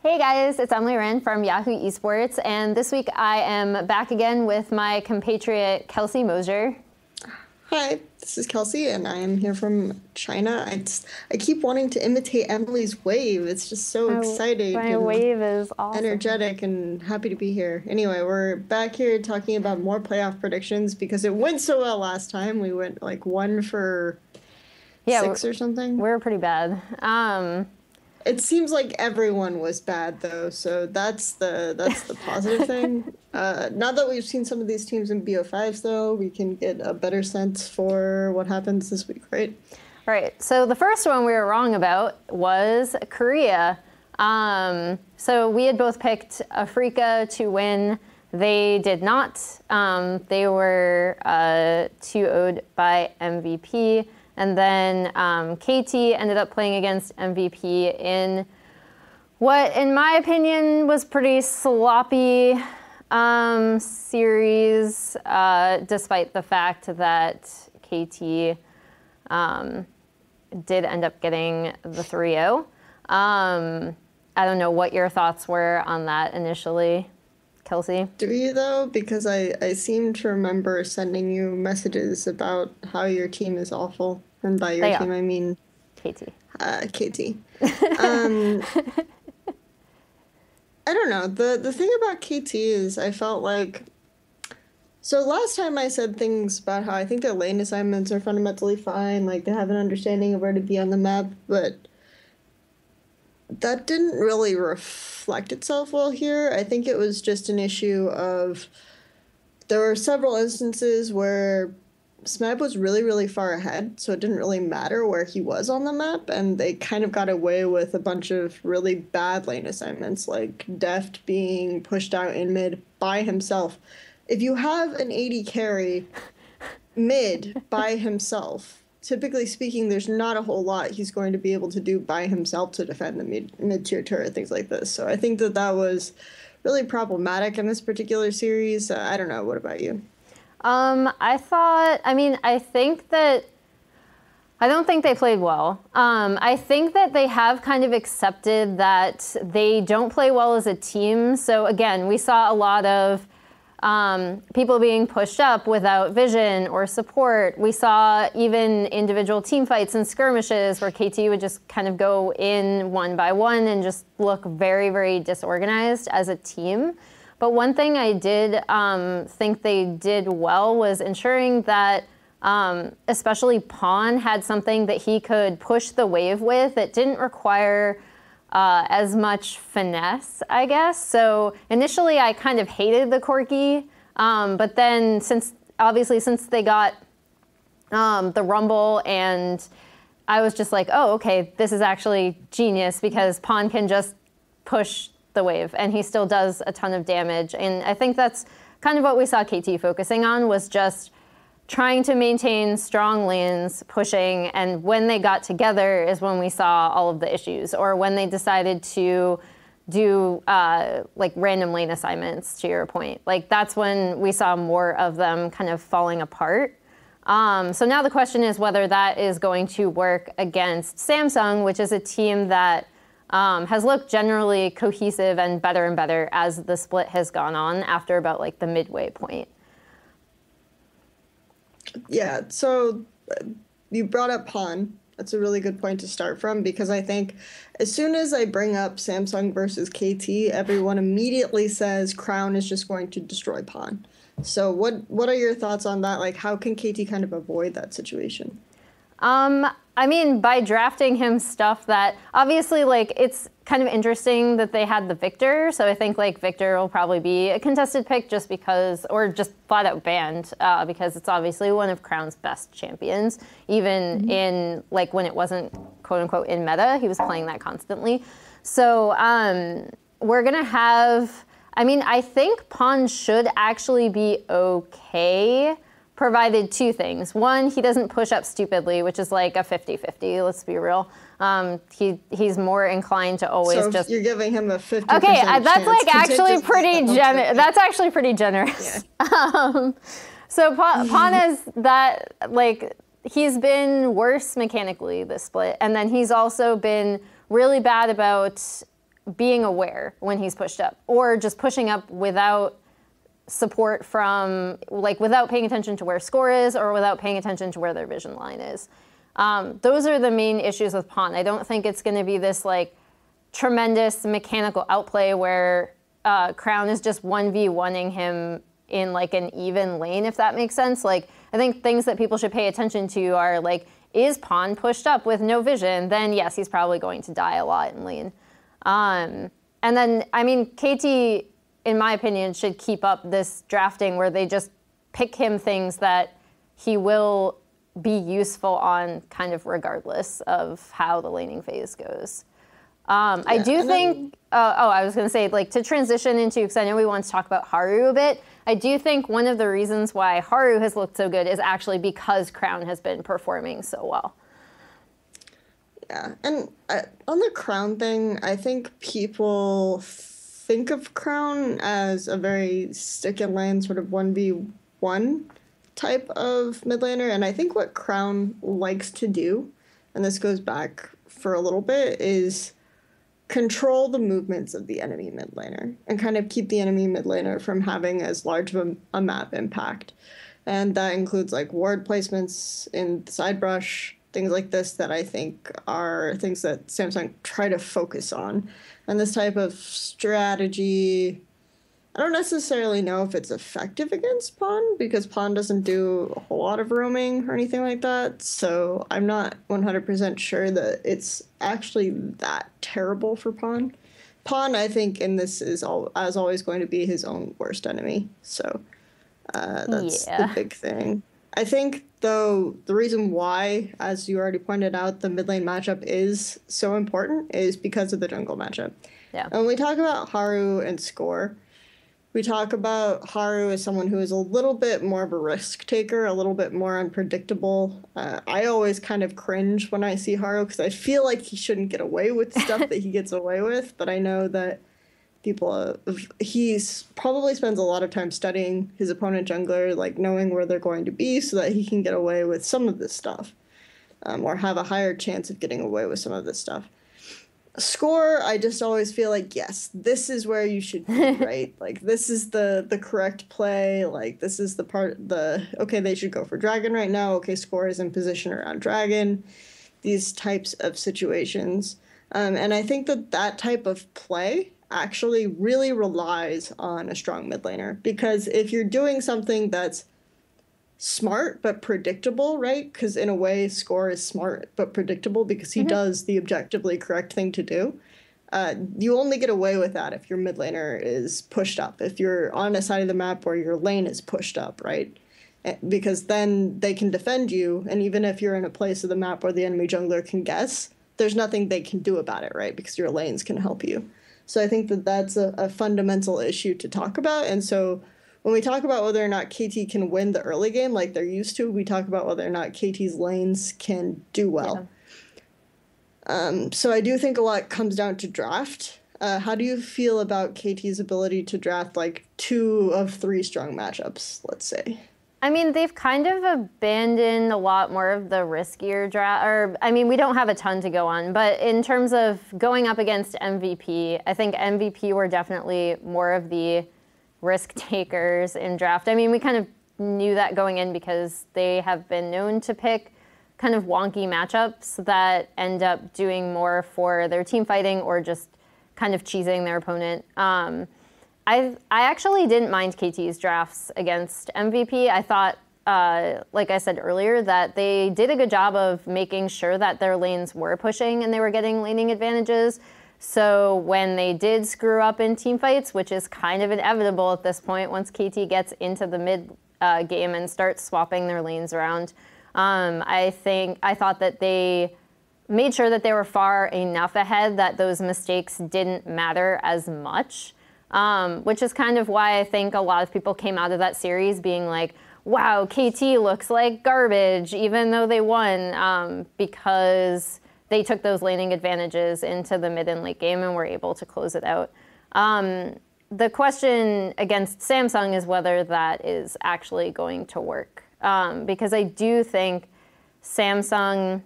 Hey guys, it's Emily Rand from Yahoo Esports, and this week I am back again with my compatriot Kelsey Moser. Hi, this is Kelsey, and I am here from China. I keep wanting to imitate Emily's wave. It's just so exciting. My wave is awesome. Energetic and happy to be here. Anyway, we're back here talking about more playoff predictions because it went so well last time. We went like 1 for 6 or something. We were pretty bad. It seems like everyone was bad though, so that's the positive thing. Now that we've seen some of these teams in BO5s though, we can get a better sense for what happens this week, right? Right. So the first one we were wrong about was Korea. So we had both picked Afrika to win. They did not. They were 2-0'd by MVP. And then KT ended up playing against MVP in what, in my opinion, was pretty sloppy series, despite the fact that KT did end up getting the 3-0. I don't know what your thoughts were on that initially, Kelsey. Do you though? Because I seem to remember sending you messages about how your team is awful. And by your team, I mean KT. KT. I don't know. The thing about KT is I felt like... So last time I said things about how I think their lane assignments are fundamentally fine, like they have an understanding of where to be on the map, but that didn't really reflect itself well here. I think it was just an issue of... There were several instances where Smeb was really, really far ahead, so it didn't really matter where he was on the map, and they kind of got away with a bunch of really bad lane assignments, like Deft being pushed out in mid by himself. If you have an AD carry mid by himself, typically speaking, there's not a whole lot he's going to be able to do by himself to defend the mid-tier turret, things like this. So I think that was really problematic in this particular series. I don't know. What about you? I don't think they played well. I think that they have kind of accepted that they don't play well as a team. So again, we saw a lot of people being pushed up without vision or support. We saw even individual team fights and skirmishes where KT would just kind of go in one by one and just look very, very disorganized as a team. But one thing I did think they did well was ensuring that especially Pawn had something that he could push the wave with that didn't require as much finesse, I guess. So initially I kind of hated the Corki, but then since they got the Rumble, and I was just like, oh, okay, this is actually genius because Pawn can just push the wave, and he still does a ton of damage. And I think that's kind of what we saw KT focusing on, was just trying to maintain strong lanes, pushing, and when they got together is when we saw all of the issues, or when they decided to do like random lane assignments, to your point. Like that's when we saw more of them kind of falling apart. So now the question is whether that is going to work against Samsung, which is a team that has looked generally cohesive and better as the split has gone on after about like the midway point. Yeah, so you brought up Pawn. That's a really good point to start from, because I think as soon as I bring up Samsung versus KT, everyone immediately says Crown is just going to destroy Pawn. So what are your thoughts on that? Like, how can KT kind of avoid that situation? I mean, by drafting him stuff that, obviously, like, it's kind of interesting that they had the Victor, so I think, like, Victor will probably be a contested pick just because, or just flat out banned, because it's obviously one of Crown's best champions, even in, like, when it wasn't, quote-unquote, in meta, he was playing that constantly. So, we're gonna have, I mean, I think Pawn should actually be okay, provided two things. One, he doesn't push up stupidly, which is like a 50-50, let's be real. He's more inclined to always just... you're giving him a 50% Okay, that's chance. like actually pretty generous. That's actually pretty generous. Yeah. So Pawn is that, like, he's been worse mechanically this split, and then he's also been really bad about being aware when he's pushed up, or just pushing up without support from, like, without paying attention to where score is or without paying attention to where their vision line is. Those are the main issues with Pawn. I don't think it's going to be this like tremendous mechanical outplay where Crown is just 1v1ing him in like an even lane, if that makes sense. Like, I think things that people should pay attention to are like, is Pawn pushed up with no vision? Then yes, he's probably going to die a lot in lane. And then, I mean, KT, in my opinion, should keep up this drafting where they just pick him things that he will be useful on kind of regardless of how the laning phase goes. I do think, I was going to say, like, to transition into, because I know we want to talk about Haru a bit, I do think one of the reasons why Haru has looked so good is actually because Crown has been performing so well. Yeah, and on the Crown thing, I think people think of Crown as a very stick and lane sort of 1v1 type of mid laner, and I think what Crown likes to do, and this goes back for a little bit, is control the movements of the enemy mid laner and kind of keep the enemy mid laner from having as large of a map impact. And that includes like ward placements in the side brush, things like this that I think are things that Samsung try to focus on. And this type of strategy, I don't necessarily know if it's effective against Pawn, because Pawn doesn't do a whole lot of roaming or anything like that. So I'm not 100% sure that it's actually that terrible for Pawn. Pawn, I think, in this is as always going to be his own worst enemy. So that's the big thing. I think, though, the reason why, as you already pointed out, the mid lane matchup is so important is because of the jungle matchup. Yeah. And when we talk about Haru and score, we talk about Haru as someone who is a little bit more of a risk taker, a little bit more unpredictable. I always kind of cringe when I see Haru because I feel like he shouldn't get away with stuff that he gets away with, but I know that he's probably spends a lot of time studying his opponent jungler, like knowing where they're going to be so that he can get away with some of this stuff, or have a higher chance of getting away with some of this stuff. Score, I just always feel like, yes, this is where you should be, right? Like, this is the correct play. Like, this is okay, they should go for Dragon right now. Okay, Score is in position around Dragon. These types of situations. And I think that type of play actually really relies on a strong mid laner, because if you're doing something that's smart but predictable, right? Because in a way, Score is smart but predictable because he does the objectively correct thing to do. You only get away with that if your mid laner is pushed up, if you're on a side of the map where your lane is pushed up, right? Because then they can defend you, and even if you're in a place of the map where the enemy jungler can guess, there's nothing they can do about it, right? Because your lanes can help you. So I think that's a fundamental issue to talk about. And so when we talk about whether or not KT can win the early game like they're used to, we talk about whether or not KT's lanes can do well. Yeah. So I do think a lot comes down to draft. How do you feel about KT's ability to draft like 2 of 3 strong matchups, let's say? I mean, they've kind of abandoned a lot more of the riskier draft. Or, I mean, we don't have a ton to go on, but in terms of going up against MVP, I think MVP were definitely more of the risk takers in draft. I mean, we kind of knew that going in because they have been known to pick kind of wonky matchups that end up doing more for their team fighting or just kind of cheesing their opponent. I actually didn't mind KT's drafts against MVP. I thought, like I said earlier, that they did a good job of making sure that their lanes were pushing and they were getting laning advantages. So when they did screw up in team fights, which is kind of inevitable at this point once KT gets into the mid game and starts swapping their lanes around, I thought that they made sure that they were far enough ahead that those mistakes didn't matter as much. Which is kind of why I think a lot of people came out of that series being like, wow, KT looks like garbage, even though they won, because they took those laning advantages into the mid and late game and were able to close it out. The question against Samsung is whether that is actually going to work, because I do think Samsung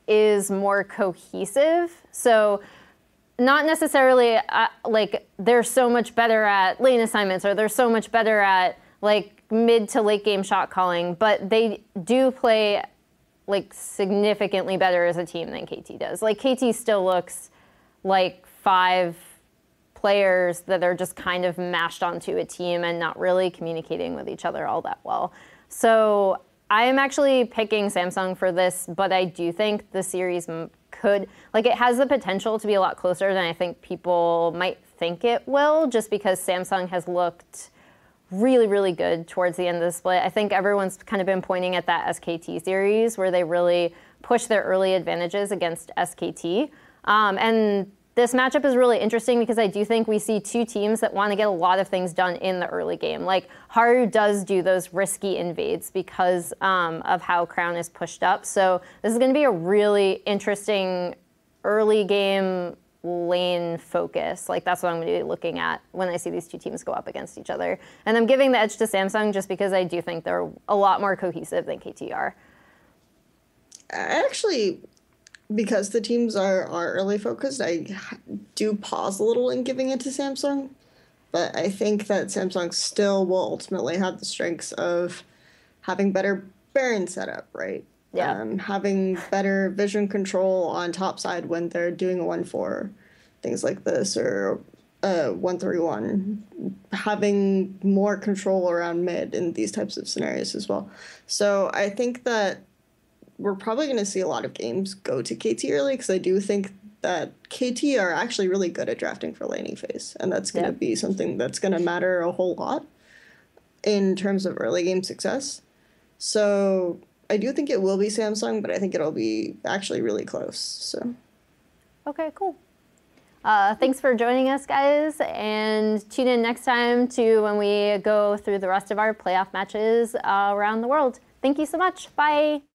is more cohesive. So not necessarily like they're so much better at lane assignments or they're so much better at like mid to late game shot calling, but they do play like significantly better as a team than KT does. Like KT still looks like 5 players that are just kind of mashed onto a team and not really communicating with each other all that well. So I am actually picking Samsung for this, but I do think the series could, like, it has the potential to be a lot closer than I think people might think it will, just because Samsung has looked really, really good towards the end of the split. I think everyone's kind of been pointing at that SKT series where they really pushed their early advantages against SKT. And this matchup is really interesting because I do think we see 2 teams that want to get a lot of things done in the early game. Like, Haru does do those risky invades because of how Crown is pushed up. So this is going to be a really interesting early game lane focus. Like, that's what I'm going to be looking at when I see these 2 teams go up against each other. And I'm giving the edge to Samsung just because I do think they're a lot more cohesive than KT are. Actually, because the teams are early focused, I do pause a little in giving it to Samsung. But I think that Samsung still will ultimately have the strengths of having better Baron setup, right? Yeah. Having better vision control on top side when they're doing a 1-4, things like this, or 1-3-1. Having more control around mid in these types of scenarios as well. So I think that we're probably going to see a lot of games go to KT early because I do think that KT are actually really good at drafting for laning phase. And that's going to be something that's going to matter a whole lot in terms of early game success. So I do think it will be Samsung, but I think it'll be actually really close. So. Okay, cool. Thanks for joining us, guys, and tune in next time to when we go through the rest of our playoff matches around the world. Thank you so much. Bye.